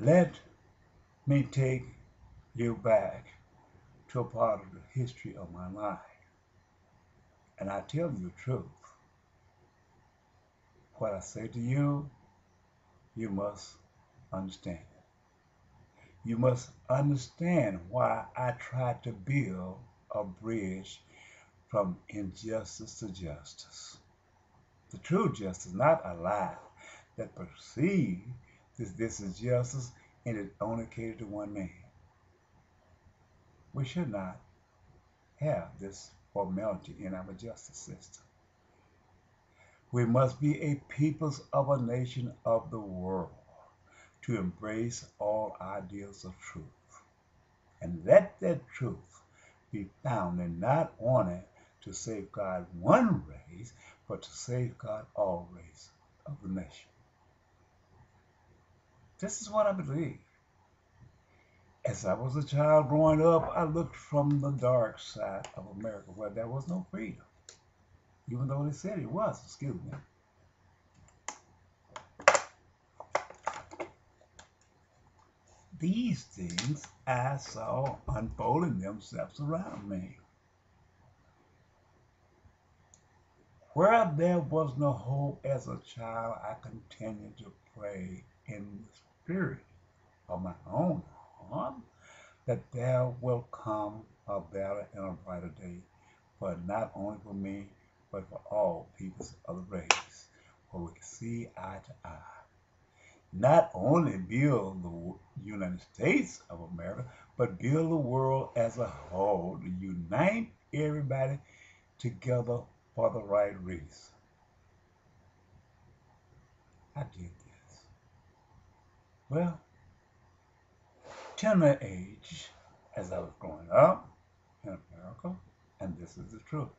Let me take you back to a part of the history of my life. And I tell you the truth. What I say to you, you must understand. You must understand why I tried to build a bridge from injustice to justice. The true justice, not a lie that perceives this is justice and it only caters to one man. We should not have this formality in our justice system. We must be a peoples of a nation of the world to embrace all ideals of truth. And let that truth be found in not only to safeguard one race, but to safeguard all races of the nation. This is what I believe. As I was a child growing up, I looked from the dark side of America where there was no freedom, even though they said it was. Excuse me. These things I saw unfolding themselves around me. Where there was no hope as a child, I continued to pray in the spirit of my own heart that there will come a better and a brighter day, but not only for me, but for all peoples of the race, where we can see eye to eye. Not only build the United States of America, but build the world as a whole to unite everybody together for the right reason. I did this. Well, tender age, as I was growing up in America, and this is the truth.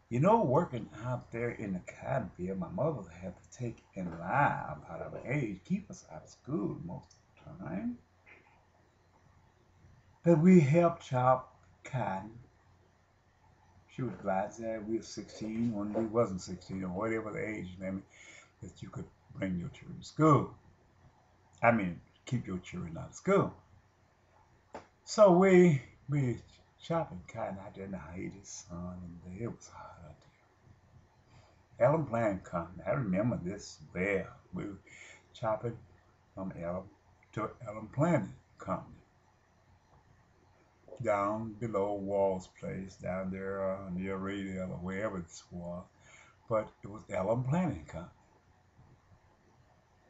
You know, working out there in the cotton field, my mother had to take in line about our age, keep us out of school most of the time. But we helped chop cotton. She was glad that we were 16 when we wasn't 16, or whatever the age limit that you could bring your children to school. I mean, keep your children out of school. So we chopping cotton out there in the heat of the sun, and it was hot out there. Ellen Plant Company, I remember this well. We were chopping from Ellen to Ellen Plant Company down below Wall's place, down there near Radial or wherever this was. But it was Ellen Planting Company.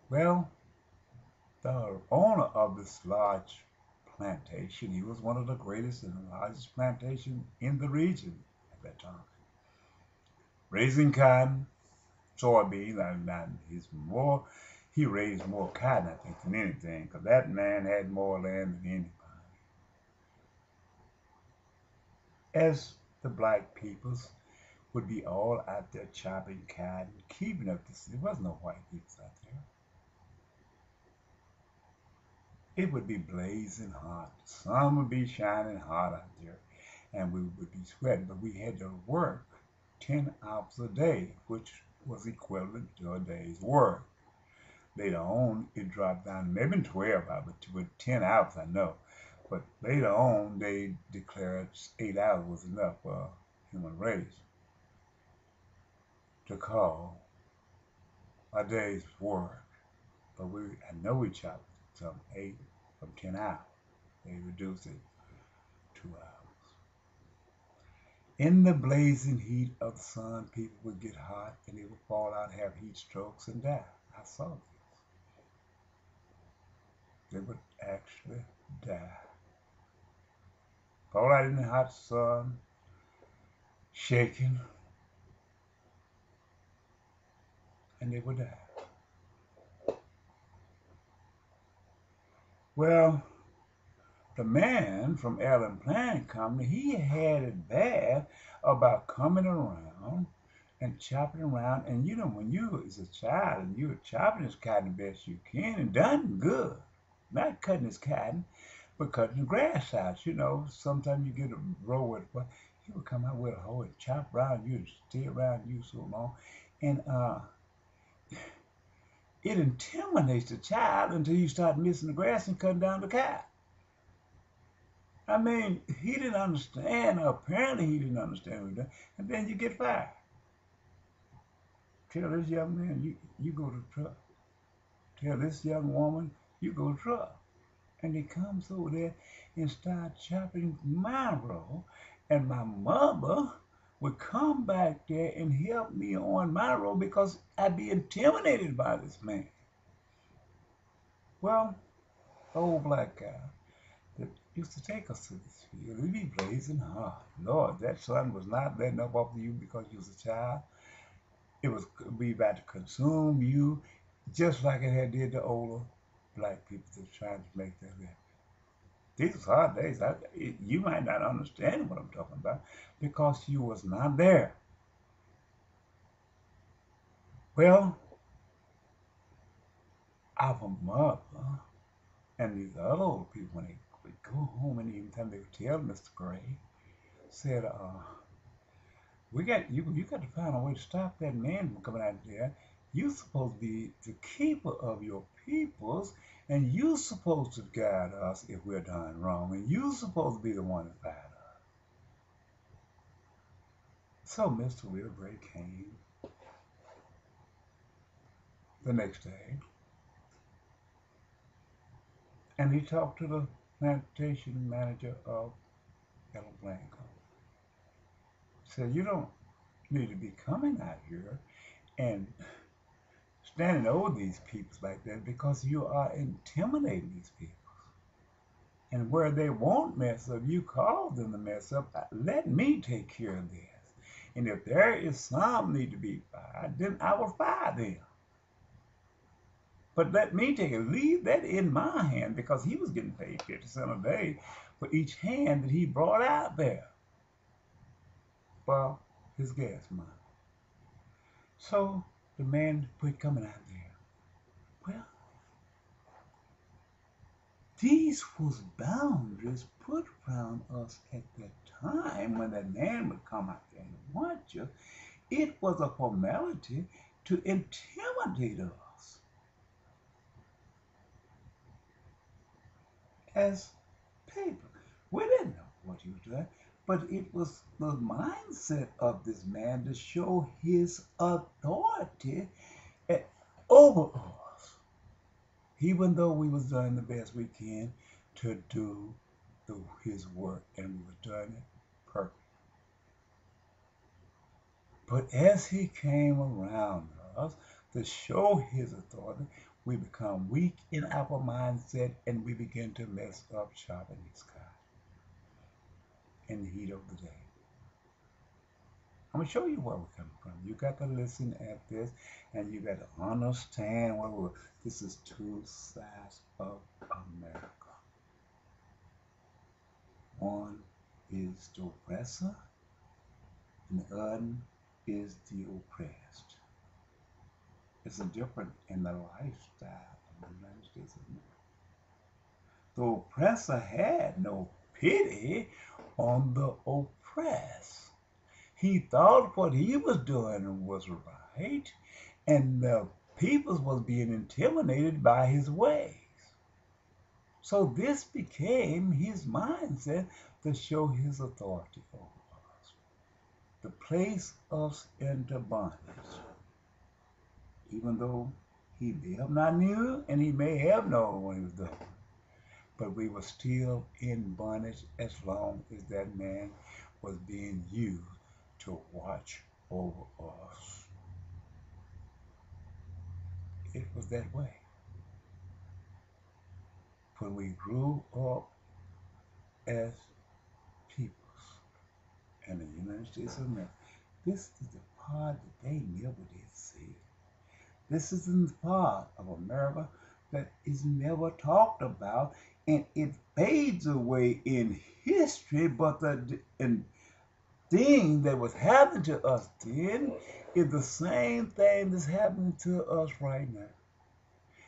Well, the owner of this large plantation, he was one of the greatest and largest plantation in the region at that time. Raising cotton, soybeans, and he raised more cotton, I think, than anything, because that man had more land than anybody. As the black peoples would be all out there chopping cotton, keeping up this, there was no white people out there. It would be blazing hot. The sun would be shining hot out there, and we would be sweating. But we had to work 10 hours a day, which was equivalent to a day's work. Later on, it dropped down maybe 12 hours, but with 10 hours, I know. But later on, they declared 8 hours was enough for human race to call a day's work. But I know we chopped some 10 hours. They reduced it 2 hours. In the blazing heat of the sun, people would get hot and they would fall out, have heat strokes, and die. I saw this. They would actually die. Fall out in the hot sun, shaking, and they would die. Well, the man from Allen Planting Company, he had it bad about coming around and chopping around. And you know, when you was a child and you were chopping his cotton the best you can and done good, not cutting his cotton, but cutting the grass out. You know, sometimes you get a row with, but he would come out with a hoe and chop around you and stay around you so long. And it intimidates the child until you start missing the grass and cutting down the cow. I mean, he didn't understand, or apparently he didn't understand what he done, and then you get fired. Tell this young man, you go to the truck. Tell this young woman, you go to the truck. And he comes over there and starts chopping my row, and my mother would come back there and help me on my row because I'd be intimidated by this man. Well, the old black guy that used to take us to this field, we'd be blazing hard. Lord, that sun was not letting up off you because you was a child. It was be about to consume you just like it had did the older black people that trying to make that living. These hard days. You might not understand what I'm talking about because you was not there. Well, our mother and these other old people, when they would go home and even time they would tell Mr. Gray, said, you got to find a way to stop that man from coming out there. You're supposed to be the keeper of your peoples, and you're supposed to guide us if we're done wrong, and you're supposed to be the one to fight us. So Mr. Will Gray came the next day, and he talked to the plantation manager of El Blanco. Said, you don't need to be coming out here and standing over these people like that because you are intimidating these people. And where they won't mess up, you cause them to mess up. Let me take care of this. And if there is some need to be fired, then I will fire them. But let me take it. Leave that in my hand because he was getting paid 50 cents a day for each hand that he brought out there. Well, his gas money. So the man quit coming out there. Well, these was boundaries put around us at that time when that man would come out there and want you. It was a formality to intimidate us as people. We didn't know what he was doing, but it was the mindset of this man to show his authority over us, even though we was doing the best we can to do his work, and we were doing it perfect. But as he came around us to show his authority, we become weak in our mindset, and we begin to mess up shop in the sky in the heat of the day. I'm going to show you where we're coming from. You got to listen at this, and you got to understand where this is two sides of America. One is the oppressor, and the other is the oppressed. It's a difference in the lifestyle of the United States of America. The oppressor had no pity on the oppressed. He thought what he was doing was right, and the people was being intimidated by his ways. So this became his mindset to show his authority over us, to place us into bondage. Even though he may have not knew, and he may have known what he was doing, but we were still in bondage as long as that man was being used to watch over us. It was that way. When we grew up as peoples in the United States of America, this is the part that they never did see. This is the part of America that is never talked about, and it fades away in history, but the thing that was happening to us then is the same thing that's happening to us right now.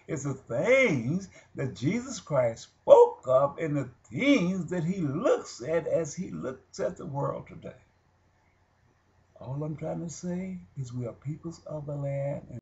It's the things that Jesus Christ spoke of and the things that he looks at as he looks at the world today. All I'm trying to say is we are peoples of the land.